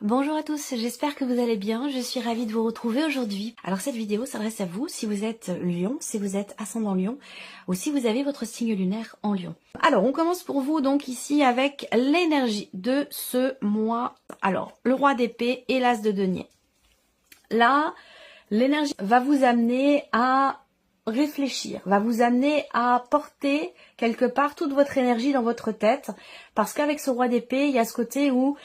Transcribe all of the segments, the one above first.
Bonjour à tous, j'espère que vous allez bien, je suis ravie de vous retrouver aujourd'hui. Alors cette vidéo s'adresse à vous si vous êtes Lion, si vous êtes ascendant Lion ou si vous avez votre signe lunaire en Lion. Alors on commence pour vous donc ici avec l'énergie de ce mois. Alors le roi d'épée et l'as de denier. Là, l'énergie va vous amener à réfléchir, va vous amener à porter quelque part toute votre énergie dans votre tête parce qu'avec ce roi d'épée, il y a ce côté où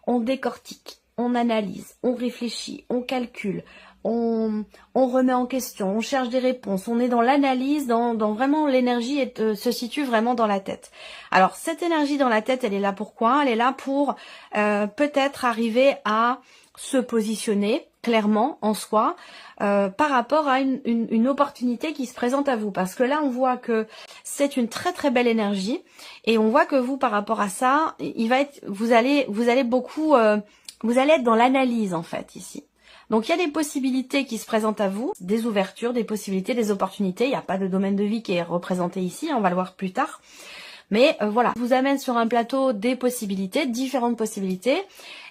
on décortique, on analyse, on réfléchit, on calcule, on remet en question, on cherche des réponses, on est dans l'analyse, dans vraiment l'énergie se situe vraiment dans la tête. Alors cette énergie dans la tête, elle est là pourquoi? Elle est là pour peut-être arriver à se positionner clairement en soi par rapport à une opportunité qui se présente à vous. Parce que là, on voit que c'est une très très belle énergie et on voit que vous, par rapport à ça, vous allez être dans l'analyse en fait ici. Donc il y a des possibilités qui se présentent à vous, des ouvertures, des possibilités, des opportunités. Il n'y a pas de domaine de vie qui est représenté ici, on va le voir plus tard. Mais voilà, je vous amène sur un plateau des possibilités, différentes possibilités.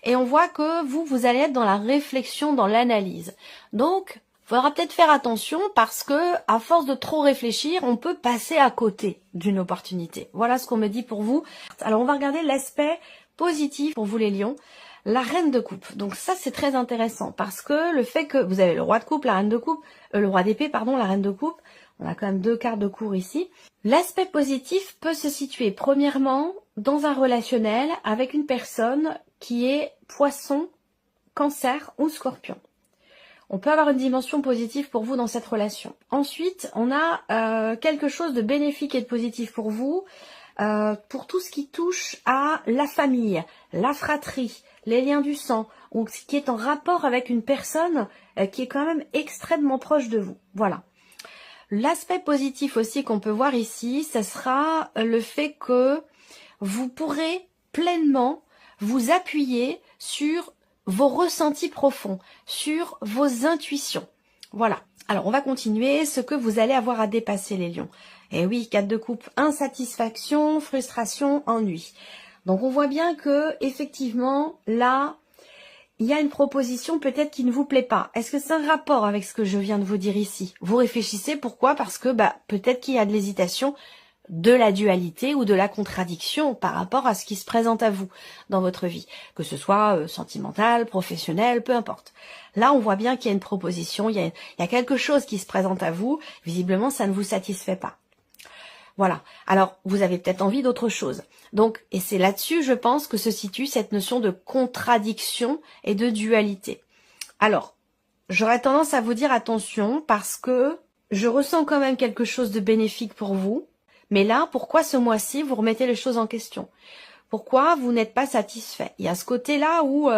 Et on voit que vous allez être dans la réflexion, dans l'analyse. Donc, il faudra peut-être faire attention parce que à force de trop réfléchir, on peut passer à côté d'une opportunité. Voilà ce qu'on me dit pour vous. Alors, on va regarder l'aspect positif pour vous les lions. La reine de coupe. Donc ça, c'est très intéressant parce que le fait que vous avez le roi de coupe, la reine de coupe, le roi d'épée, pardon, la reine de coupe. On a quand même deux cartes de cour ici. L'aspect positif peut se situer premièrement dans un relationnel avec une personne qui est poisson, cancer ou scorpion. On peut avoir une dimension positive pour vous dans cette relation. Ensuite, on a quelque chose de bénéfique et de positif pour vous pour tout ce qui touche à la famille, la fratrie, les liens du sang, ou ce qui est en rapport avec une personne qui est quand même extrêmement proche de vous. Voilà. L'aspect positif aussi qu'on peut voir ici, ce sera le fait que vous pourrez pleinement vous appuyer sur vos ressentis profonds, sur vos intuitions. Voilà. Alors, on va continuer ce que vous allez avoir à dépasser, les lions. Et oui, 4 de coupe, insatisfaction, frustration, ennui. Donc, on voit bien que effectivement, là, il y a une proposition peut-être qui ne vous plaît pas. Est-ce que c'est un rapport avec ce que je viens de vous dire ici? Vous réfléchissez, pourquoi? Parce que peut-être qu'il y a de l'hésitation, de la dualité ou de la contradiction par rapport à ce qui se présente à vous dans votre vie. Que ce soit sentimental, professionnel, peu importe. Là, on voit bien qu'il y a une proposition, il y a quelque chose qui se présente à vous. Visiblement, ça ne vous satisfait pas. Voilà. Alors, vous avez peut-être envie d'autre chose. Donc, et c'est là-dessus, je pense, que se situe cette notion de contradiction et de dualité. Alors, j'aurais tendance à vous dire attention parce que je ressens quand même quelque chose de bénéfique pour vous. Mais là, pourquoi ce mois-ci, vous remettez les choses en question? Pourquoi vous n'êtes pas satisfait? Il y a ce côté-là où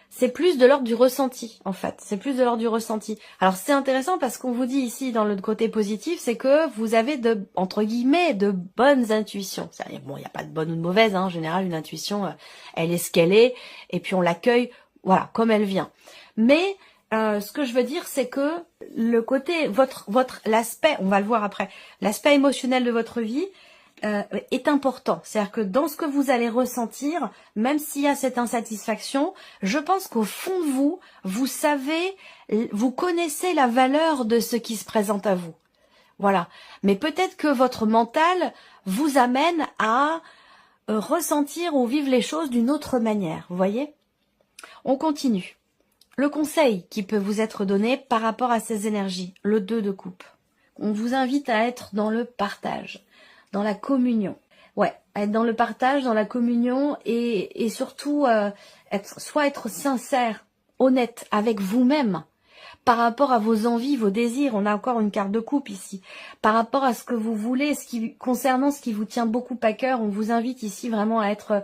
c'est plus de l'ordre du ressenti, en fait. C'est plus de l'ordre du ressenti. Alors, c'est intéressant parce qu'on vous dit ici, dans le côté positif, c'est que vous avez entre guillemets, de bonnes intuitions. Bon, il n'y a pas de bonne ou de mauvaise, hein. En général, une intuition, elle est ce qu'elle est, et puis on l'accueille, voilà, comme elle vient. Mais ce que je veux dire, c'est que le côté, l'aspect, on va le voir après, l'aspect émotionnel de votre vie est important. C'est-à-dire que dans ce que vous allez ressentir, même s'il y a cette insatisfaction, je pense qu'au fond de vous, vous savez, vous connaissez la valeur de ce qui se présente à vous. Voilà. Mais peut-être que votre mental vous amène à ressentir ou vivre les choses d'une autre manière. Vous voyez? On continue. Le conseil qui peut vous être donné par rapport à ces énergies, le 2 de coupe. On vous invite à être dans le partage, dans la communion. Ouais, être dans le partage, dans la communion et surtout être sincère, honnête avec vous-même par rapport à vos envies, vos désirs. On a encore une carte de coupe ici. Par rapport à ce que vous voulez, concernant ce qui vous tient beaucoup à cœur, on vous invite ici vraiment à être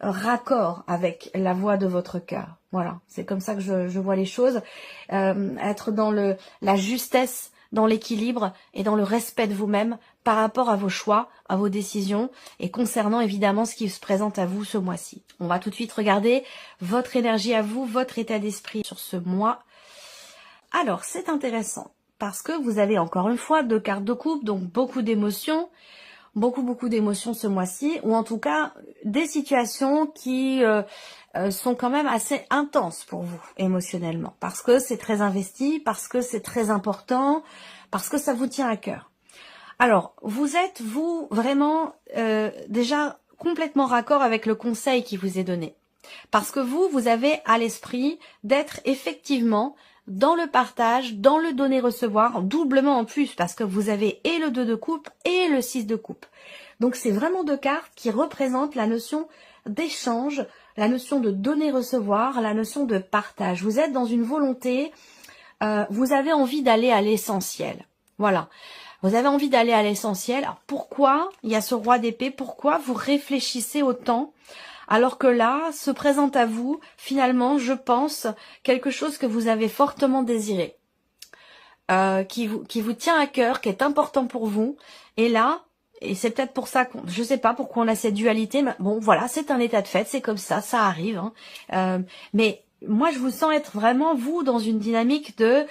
raccord avec la voix de votre cœur. Voilà, c'est comme ça que je vois les choses. Être dans la justesse, dans l'équilibre et dans le respect de vous-même par rapport à vos choix, à vos décisions et concernant évidemment ce qui se présente à vous ce mois-ci. On va tout de suite regarder votre énergie à vous, votre état d'esprit sur ce mois. Alors, c'est intéressant parce que vous avez encore une fois 2 cartes de coupe, donc beaucoup d'émotions. beaucoup d'émotions ce mois-ci, ou en tout cas des situations qui sont quand même assez intenses pour vous émotionnellement, parce que c'est très investi, parce que c'est très important, parce que ça vous tient à cœur. Alors, vous êtes, vous, vraiment déjà complètement raccord avec le conseil qui vous est donné. Parce que vous avez à l'esprit d'être effectivement dans le partage, dans le donner-recevoir, doublement en plus, parce que vous avez et le 2 de coupe et le 6 de coupe. Donc c'est vraiment deux cartes qui représentent la notion d'échange, la notion de donner-recevoir, la notion de partage. Vous êtes dans une volonté, vous avez envie d'aller à l'essentiel. Voilà. Vous avez envie d'aller à l'essentiel. Alors pourquoi il y a ce roi d'épée? Pourquoi vous réfléchissez autant? Alors que là, se présente à vous, finalement, je pense, quelque chose que vous avez fortement désiré, qui vous tient à cœur, qui est important pour vous. Et là, et c'est peut-être pour ça qu'on, je sais pas pourquoi on a cette dualité, mais bon, voilà, c'est un état de fait, c'est comme ça arrive. Hein. Mais moi, je vous sens être vraiment, vous, dans une dynamique de...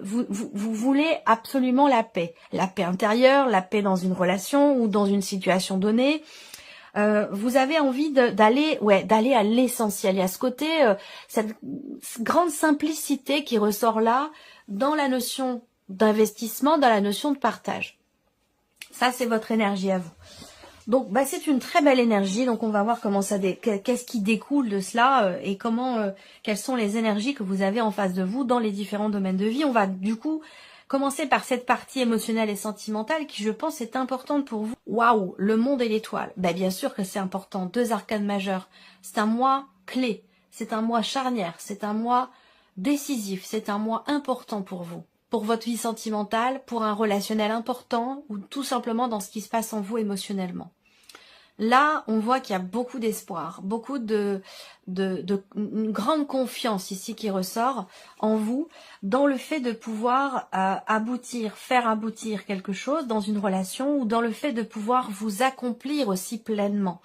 vous voulez absolument la paix intérieure, la paix dans une relation ou dans une situation donnée. Vous avez envie d'aller à l'essentiel. Il y a ce côté, cette grande simplicité qui ressort là dans la notion d'investissement, dans la notion de partage. Ça, c'est votre énergie à vous. Donc, c'est une très belle énergie. Donc, on va voir comment ça, qu'est-ce qui découle de cela et comment, quelles sont les énergies que vous avez en face de vous dans les différents domaines de vie. On va du coup commencer par cette partie émotionnelle et sentimentale qui, je pense, est importante pour vous. Waouh, le monde et l'étoile. Bien sûr que c'est important. 2 arcanes majeures. C'est un mois clé. C'est un mois charnière. C'est un mois décisif. C'est un mois important pour vous. Pour votre vie sentimentale, pour un relationnel important ou tout simplement dans ce qui se passe en vous émotionnellement. Là, on voit qu'il y a beaucoup d'espoir, beaucoup une grande confiance ici qui ressort en vous, dans le fait de pouvoir faire aboutir quelque chose dans une relation ou dans le fait de pouvoir vous accomplir aussi pleinement.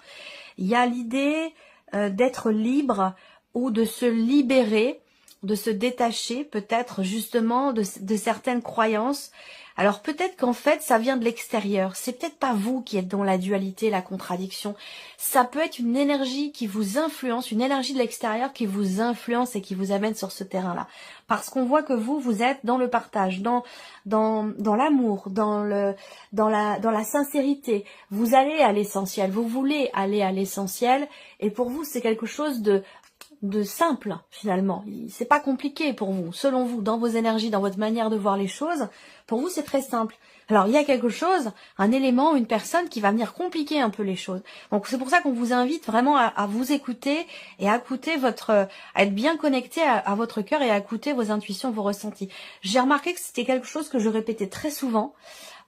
Il y a l'idée d'être libre ou de se libérer, de se détacher peut-être justement de certaines croyances. Alors peut-être qu'en fait ça vient de l'extérieur, c'est peut-être pas vous qui êtes dans la dualité, la contradiction, ça peut être une énergie qui vous influence, une énergie de l'extérieur qui vous influence et qui vous amène sur ce terrain-là. Parce qu'on voit que vous êtes dans le partage, dans l'amour, dans la sincérité, vous allez à l'essentiel, vous voulez aller à l'essentiel et pour vous c'est quelque chose de simple finalement, c'est pas compliqué pour vous, selon vous, dans vos énergies, dans votre manière de voir les choses, pour vous c'est très simple. Alors il y a quelque chose, un élément, une personne qui va venir compliquer un peu les choses. Donc c'est pour ça qu'on vous invite vraiment à vous écouter et à écouter à être bien connecté à votre cœur et à écouter vos intuitions, vos ressentis. J'ai remarqué que c'était quelque chose que je répétais très souvent,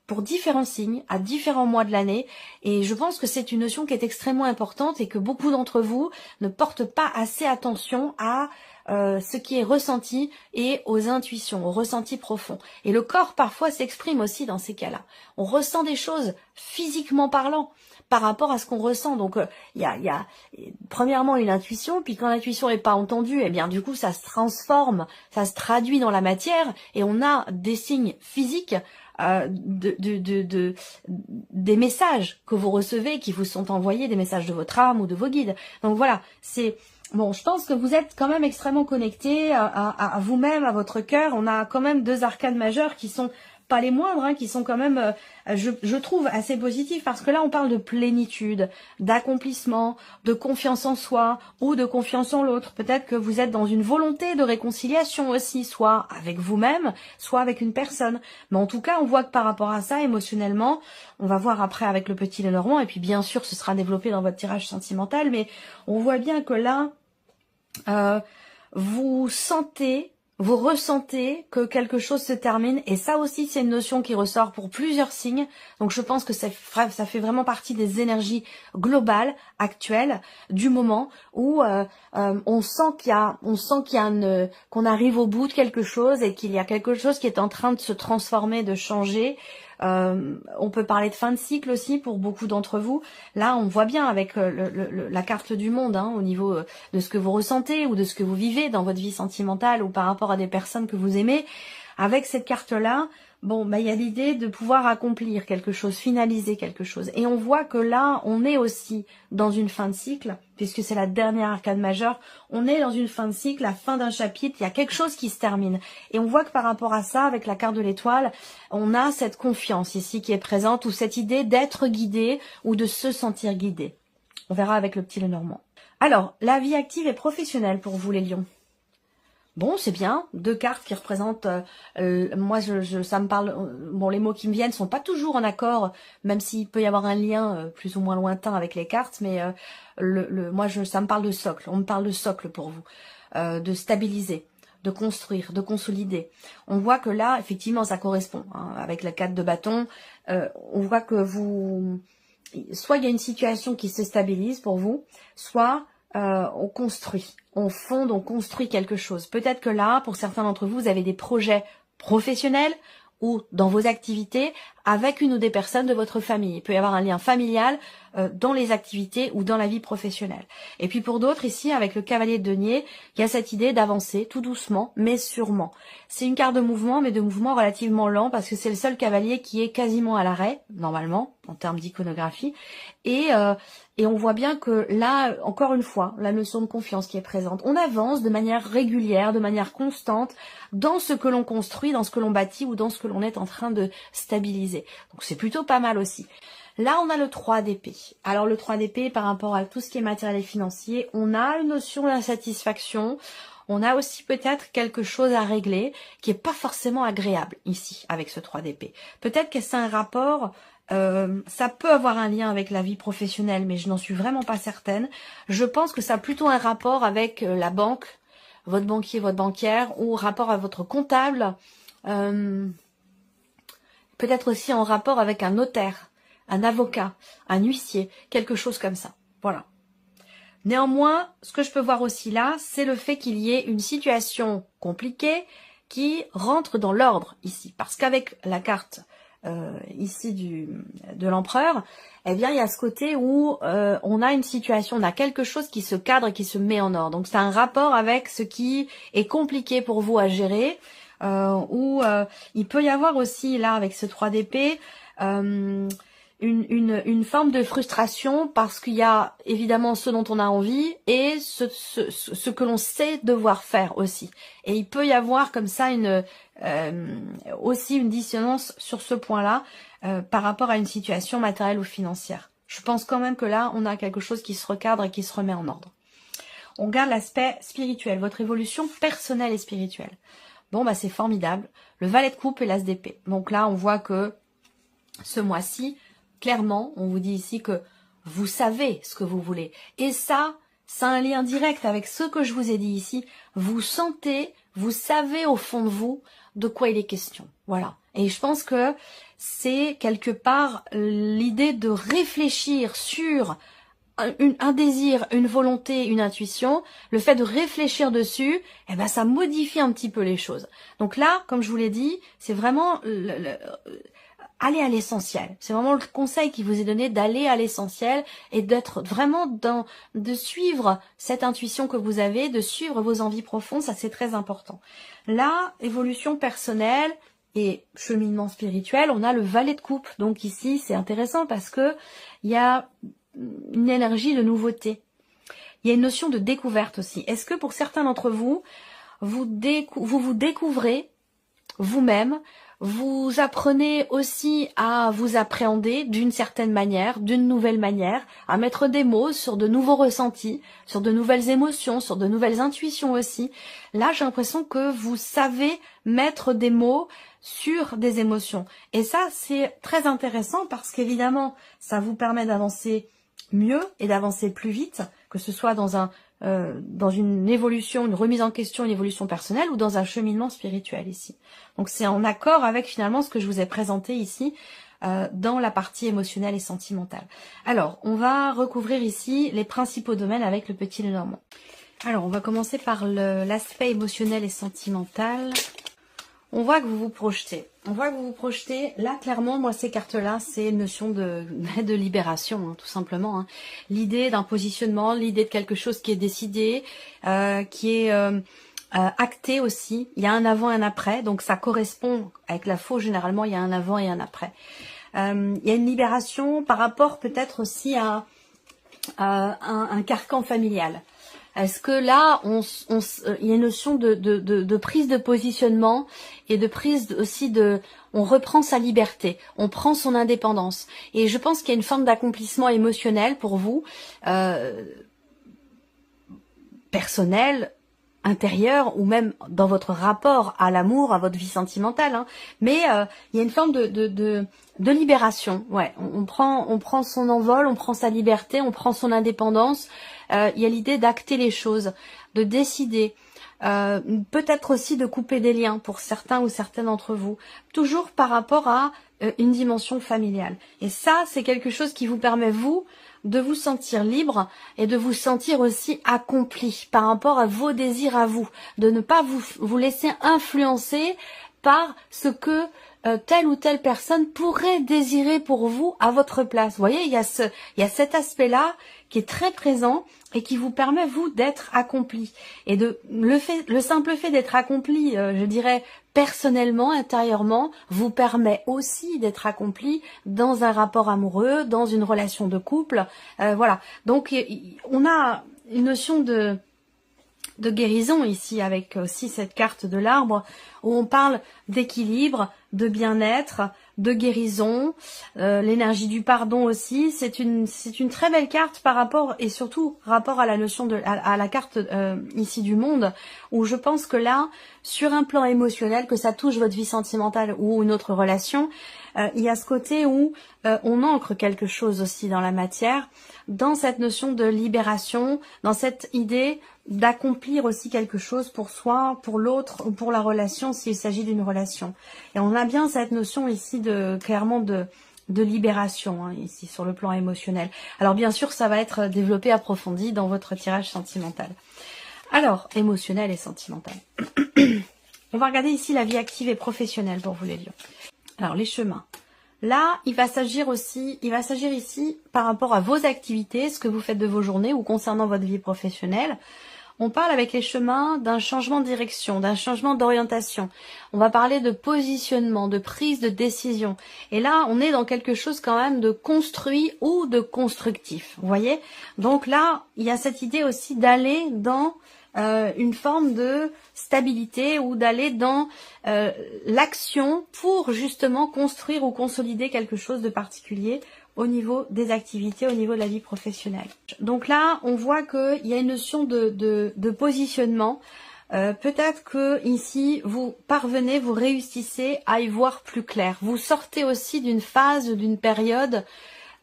pour différents signes, à différents mois de l'année, et je pense que c'est une notion qui est extrêmement importante et que beaucoup d'entre vous ne portent pas assez attention à ce qui est ressenti et aux intuitions, aux ressentis profonds. Et le corps parfois s'exprime aussi dans ces cas-là. On ressent des choses physiquement parlant par rapport à ce qu'on ressent. Donc il y a premièrement une intuition, puis quand l'intuition n'est pas entendue, eh bien du coup ça se transforme, ça se traduit dans la matière et on a des signes physiques des messages que vous recevez, qui vous sont envoyés, des messages de votre âme ou de vos guides. Donc voilà, c'est bon, je pense que vous êtes quand même extrêmement connecté à vous-même, à votre cœur. On a quand même 2 arcanes majeures qui sont pas les moindres, hein, qui sont quand même, je trouve, assez positifs, parce que là, on parle de plénitude, d'accomplissement, de confiance en soi, ou de confiance en l'autre. Peut-être que vous êtes dans une volonté de réconciliation aussi, soit avec vous-même, soit avec une personne. Mais en tout cas, on voit que par rapport à ça, émotionnellement, on va voir après avec le petit Lenormand, et puis bien sûr, ce sera développé dans votre tirage sentimental, mais on voit bien que là, vous ressentez que quelque chose se termine, et ça aussi c'est une notion qui ressort pour plusieurs signes. Donc je pense que ça fait vraiment partie des énergies globales actuelles du moment où on sent qu'on arrive au bout de quelque chose et qu'il y a quelque chose qui est en train de se transformer, de changer. On peut parler de fin de cycle aussi pour beaucoup d'entre vous. Là, on voit bien avec la carte du monde, hein, au niveau de ce que vous ressentez ou de ce que vous vivez dans votre vie sentimentale ou par rapport à des personnes que vous aimez. Avec cette carte-là, bon, bah, il y a l'idée de pouvoir accomplir quelque chose, finaliser quelque chose. Et on voit que là, on est aussi dans une fin de cycle, puisque c'est la dernière arcane majeure. On est dans une fin de cycle, la fin d'un chapitre, il y a quelque chose qui se termine. Et on voit que par rapport à ça, avec la carte de l'étoile, on a cette confiance ici qui est présente, ou cette idée d'être guidé, ou de se sentir guidé. On verra avec le petit Lenormand. Alors, la vie active et professionnelle pour vous les lions. Bon, c'est bien, 2 cartes qui représentent, moi ça me parle, bon les mots qui me viennent sont pas toujours en accord, même s'il peut y avoir un lien plus ou moins lointain avec les cartes, mais ça me parle de socle, on me parle de socle pour vous, de stabiliser, de construire, de consolider. On voit que là, effectivement, ça correspond, hein, avec la 4 de bâton, on voit que soit il y a une situation qui se stabilise pour vous, soit on construit, on fonde, on construit quelque chose. Peut-être que là, pour certains d'entre vous, vous avez des projets professionnels ou dans vos activités avec une ou des personnes de votre famille. Il peut y avoir un lien familial dans les activités ou dans la vie professionnelle. Et puis pour d'autres, ici, avec le cavalier de denier, il y a cette idée d'avancer tout doucement, mais sûrement. C'est une carte de mouvement, mais de mouvement relativement lent, parce que c'est le seul cavalier qui est quasiment à l'arrêt, normalement, en termes d'iconographie. Et on voit bien que là, encore une fois, la notion de confiance qui est présente. On avance de manière régulière, de manière constante, dans ce que l'on construit, dans ce que l'on bâtit ou dans ce que l'on est en train de stabiliser. Donc c'est plutôt pas mal aussi. Là, on a le 3 d'épée. Alors le 3 d'épée, par rapport à tout ce qui est matériel et financier, on a une notion d'insatisfaction. On a aussi peut-être quelque chose à régler qui est pas forcément agréable ici, avec ce 3 d'épée. Peut-être que c'est un rapport... ça peut avoir un lien avec la vie professionnelle, mais je n'en suis vraiment pas certaine. Je pense que ça a plutôt un rapport avec la banque, votre banquier, votre banquière, ou rapport à votre comptable, peut-être aussi en rapport avec un notaire, un avocat, un huissier, quelque chose comme ça. Voilà. Néanmoins, ce que je peux voir aussi là, c'est le fait qu'il y ait une situation compliquée qui rentre dans l'ordre ici. Parce qu'avec la carte ici de l'empereur, eh bien il y a ce côté où on a une situation, on a quelque chose qui se cadre et qui se met en ordre. Donc c'est un rapport avec ce qui est compliqué pour vous à gérer, où il peut y avoir aussi là avec ce 3 d'épée une forme de frustration, parce qu'il y a évidemment ce dont on a envie et ce que l'on sait devoir faire aussi. Et il peut y avoir comme ça aussi une dissonance sur ce point-là par rapport à une situation matérielle ou financière. Je pense quand même que là, on a quelque chose qui se recadre et qui se remet en ordre. On garde l'aspect spirituel, votre évolution personnelle et spirituelle. Bon, bah c'est formidable. Le valet de coupe et l'as d'épée. Donc là, on voit que ce mois-ci, clairement, on vous dit ici que vous savez ce que vous voulez. Et ça a un lien direct avec ce que je vous ai dit ici. Vous sentez, vous savez au fond de vous de quoi il est question. Voilà. Et je pense que c'est quelque part l'idée de réfléchir sur un désir, une volonté, une intuition. Le fait de réfléchir dessus, eh ben, ça modifie un petit peu les choses. Donc là, comme je vous l'ai dit, c'est vraiment... Allez à l'essentiel. C'est vraiment le conseil qui vous est donné, d'aller à l'essentiel et d'être vraiment de suivre cette intuition que vous avez, de suivre vos envies profondes, ça c'est très important. Là, évolution personnelle et cheminement spirituel, on a le valet de coupe. Donc ici, c'est intéressant parce que il y a une énergie de nouveauté. Il y a une notion de découverte aussi. Est-ce que pour certains d'entre vous, vous vous découvrez vous-même, vous apprenez aussi à vous appréhender d'une certaine manière, d'une nouvelle manière, à mettre des mots sur de nouveaux ressentis, sur de nouvelles émotions, sur de nouvelles intuitions aussi. Là, j'ai l'impression que vous savez mettre des mots sur des émotions. Et ça, c'est très intéressant parce qu'évidemment, ça vous permet d'avancer mieux et d'avancer plus vite, que ce soit dans une évolution, une remise en question, une évolution personnelle ou dans un cheminement spirituel ici. Donc c'est en accord avec finalement ce que je vous ai présenté ici dans la partie émotionnelle et sentimentale. Alors, on va recouvrir ici les principaux domaines avec le petit Lenormand. Alors, on va commencer par l'aspect émotionnel et sentimental. On voit que vous vous projetez. On voit que vous vous projetez. Là, clairement, moi, ces cartes-là, c'est une notion de libération, hein, tout simplement. Hein. L'idée d'un positionnement, l'idée de quelque chose qui est décidé, qui est acté aussi. Il y a un avant et un après, donc ça correspond avec la faux. Généralement, il y a un avant et un après. Il y a une libération par rapport peut-être aussi à un carcan familial. Est-ce que là, il y a une notion de prise de positionnement et de prise aussi on reprend sa liberté, on prend son indépendance. Et je pense qu'il y a une forme d'accomplissement émotionnel pour vous, personnel, intérieur, ou même dans votre rapport à l'amour, à votre vie sentimentale. Hein. Mais il y a une forme de libération. Ouais, on prend son envol, on prend sa liberté, on prend son indépendance. Il y a l'idée d'acter les choses, de décider. Peut-être aussi de couper des liens pour certains ou certaines d'entre vous. Toujours par rapport à une dimension familiale. Et ça, c'est quelque chose qui vous permet, vous, de vous sentir libre et de vous sentir aussi accompli par rapport à vos désirs à vous. De ne pas vous laisser influencer par ce que telle ou telle personne pourrait désirer pour vous à votre place. Vous voyez, il y a cet aspect-là qui est très présent et qui vous permet, vous, d'être accompli. Et le simple fait d'être accompli, je dirais, personnellement, intérieurement, vous permet aussi d'être accompli dans un rapport amoureux, dans une relation de couple. Voilà. Donc, on a une notion de guérison ici, avec aussi cette carte de l'arbre, où on parle d'équilibre, de bien-être, de guérison, l'énergie du pardon aussi. C'est une très belle carte par rapport, et surtout rapport à la notion à la carte ici du monde, où je pense que là, sur un plan émotionnel, que ça touche votre vie sentimentale ou une autre relation, il y a ce côté où on ancre quelque chose aussi dans la matière, dans cette notion de libération, dans cette idée d'accomplir aussi quelque chose pour soi, pour l'autre ou pour la relation s'il s'agit d'une relation. Et on a bien cette notion ici clairement de libération, hein, ici sur le plan émotionnel. Alors bien sûr, ça va être développé, approfondi dans votre tirage sentimental. Alors, émotionnel et sentimental. On va regarder ici la vie active et professionnelle pour vous les lions. Alors les chemins. Là, il va s'agir ici par rapport à vos activités, ce que vous faites de vos journées ou concernant votre vie professionnelle. On parle avec les chemins d'un changement de direction, d'un changement d'orientation. On va parler de positionnement, de prise de décision. Et là, on est dans quelque chose quand même de construit ou de constructif. Vous voyez? Donc là, il y a cette idée aussi d'aller dans une forme de stabilité ou d'aller dans l'action pour justement construire ou consolider quelque chose de particulier au niveau des activités, au niveau de la vie professionnelle. Donc là, on voit qu'il y a une notion de positionnement. Peut-être que ici, vous parvenez, vous réussissez à y voir plus clair. Vous sortez aussi d'une phase, d'une période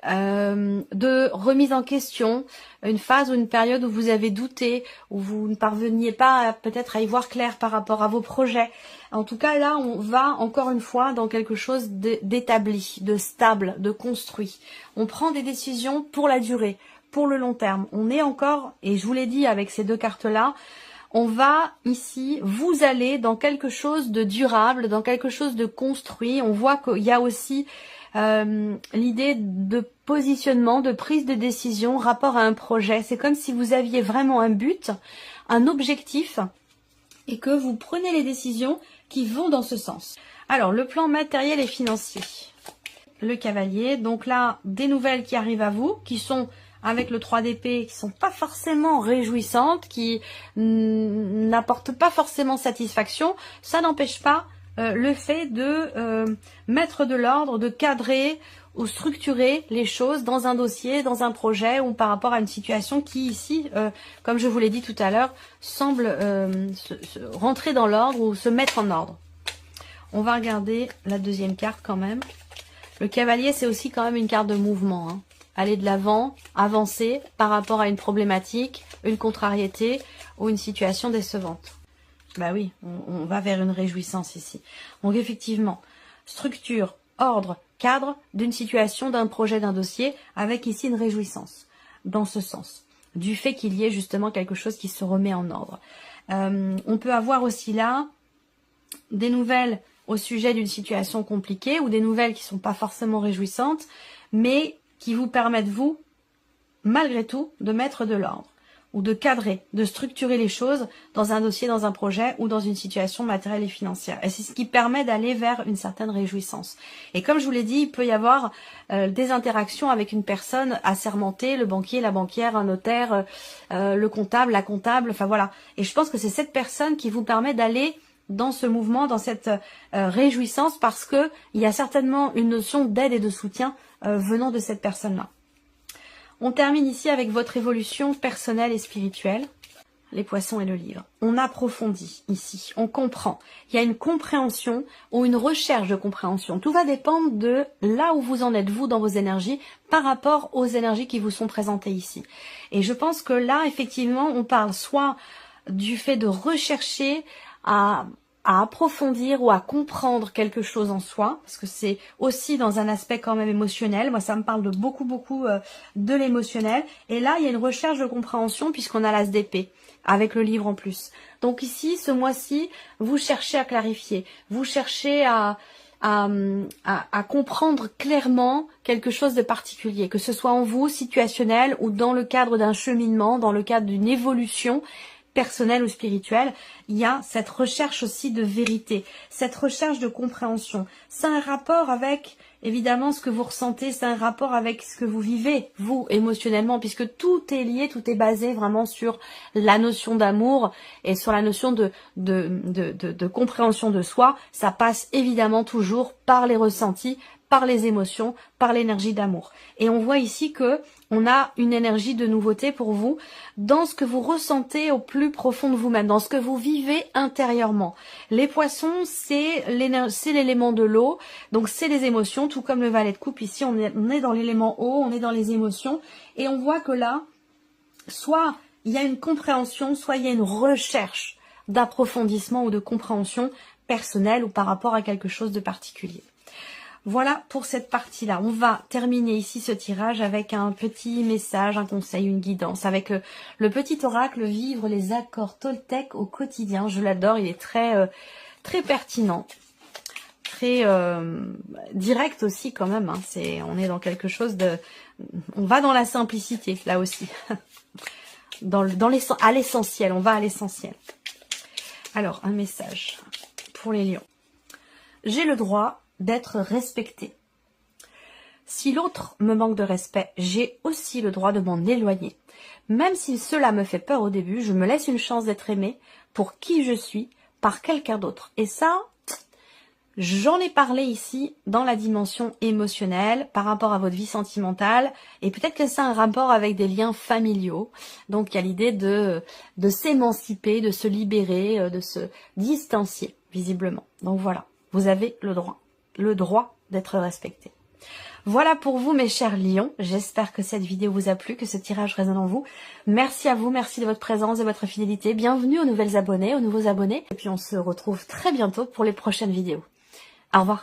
de remise en question, une phase ou une période où vous avez douté, où vous ne parveniez pas peut-être à y voir clair par rapport à vos projets. En tout cas, là, on va encore une fois dans quelque chose d'établi, de stable, de construit. On prend des décisions pour la durée, pour le long terme. On est encore, et je vous l'ai dit avec ces deux cartes-là, on va ici, vous allez dans quelque chose de durable, dans quelque chose de construit. On voit qu'il y a aussi l'idée de positionnement, de prise de décision, rapport à un projet. C'est comme si vous aviez vraiment un but, un objectif, et que vous prenez les décisions qui vont dans ce sens. Alors, le plan matériel et financier. Le cavalier, donc là, des nouvelles qui arrivent à vous, qui sont avec le 3 d'épée, qui sont pas forcément réjouissantes, qui n'apportent pas forcément satisfaction. Ça n'empêche pas le fait de mettre de l'ordre, de cadrer ou structurer les choses dans un dossier, dans un projet ou par rapport à une situation qui ici, comme je vous l'ai dit tout à l'heure, semble rentrer dans l'ordre ou se mettre en ordre. On va regarder la deuxième carte quand même. Le cavalier, c'est aussi quand même une carte de mouvement, hein. Aller de l'avant, avancer par rapport à une problématique, une contrariété ou une situation décevante. Bah oui, on va vers une réjouissance ici. Donc effectivement, structure, ordre, cadre d'une situation, d'un projet, d'un dossier, avec ici une réjouissance, dans ce sens, du fait qu'il y ait justement quelque chose qui se remet en ordre. On peut avoir aussi là des nouvelles au sujet d'une situation compliquée ou des nouvelles qui ne sont pas forcément réjouissantes, mais qui vous permettent, vous, malgré tout, de mettre de l'ordre. ou de cadrer, de structurer les choses dans un dossier, dans un projet ou dans une situation matérielle et financière. Et c'est ce qui permet d'aller vers une certaine réjouissance. Et comme je vous l'ai dit, il peut y avoir des interactions avec une personne assermentée, le banquier, la banquière, un notaire, le comptable, la comptable, enfin voilà. Et je pense que c'est cette personne qui vous permet d'aller dans ce mouvement, dans cette réjouissance, parce que il y a certainement une notion d'aide et de soutien venant de cette personne-là. On termine ici avec votre évolution personnelle et spirituelle, les poissons et le livre. On approfondit ici, on comprend. Il y a une compréhension ou une recherche de compréhension. Tout va dépendre de là où vous en êtes, vous, dans vos énergies, par rapport aux énergies qui vous sont présentées ici. Et je pense que là, effectivement, on parle soit du fait de rechercher à approfondir ou à comprendre quelque chose en soi, parce que c'est aussi dans un aspect quand même émotionnel. Moi, ça me parle de beaucoup de l'émotionnel. Et là, il y a une recherche de compréhension puisqu'on a l'as d'épée, avec le livre en plus. Donc ici, ce mois-ci, vous cherchez à clarifier, vous cherchez à comprendre clairement quelque chose de particulier, que ce soit en vous, situationnel, ou dans le cadre d'un cheminement, dans le cadre d'une évolution personnelle ou spirituelle. Il y a cette recherche aussi de vérité, cette recherche de compréhension. C'est un rapport avec, évidemment, ce que vous ressentez, c'est un rapport avec ce que vous vivez, vous, émotionnellement, puisque tout est lié, tout est basé vraiment sur la notion d'amour et sur la notion de compréhension de soi. Ça passe évidemment toujours par les ressentis, par les émotions, par l'énergie d'amour. Et on voit ici que on a une énergie de nouveauté pour vous dans ce que vous ressentez au plus profond de vous-même, dans ce que vous vivez intérieurement. Les poissons, c'est l'élément de l'eau, donc c'est les émotions, tout comme le valet de coupe. Ici, on est dans l'élément eau, on est dans les émotions, et on voit que là, soit il y a une compréhension, soit il y a une recherche d'approfondissement ou de compréhension personnelle ou par rapport à quelque chose de particulier. Voilà pour cette partie-là. On va terminer ici ce tirage avec un petit message, un conseil, une guidance, avec le petit oracle vivre les accords Toltec au quotidien. Je l'adore, il est très pertinent, très direct aussi quand même. Hein. On est dans quelque chose de... On va dans la simplicité là aussi, à l'essentiel, on va à l'essentiel. Alors, un message pour les lions. J'ai le droit d'être respecté. Si l'autre me manque de respect, j'ai aussi le droit de m'en éloigner. Même si cela me fait peur au début, je me laisse une chance d'être aimé pour qui je suis par quelqu'un d'autre. Et ça, j'en ai parlé ici dans la dimension émotionnelle par rapport à votre vie sentimentale, et peut-être que c'est un rapport avec des liens familiaux. Donc il y a l'idée de s'émanciper, de se libérer, de se distancier visiblement. Donc voilà, vous avez le droit d'être respecté. Voilà pour vous mes chers lions, j'espère que cette vidéo vous a plu, que ce tirage résonne en vous. Merci à vous, merci de votre présence, de votre fidélité, bienvenue aux nouvelles abonnés, aux nouveaux abonnés, et puis on se retrouve très bientôt pour les prochaines vidéos. Au revoir.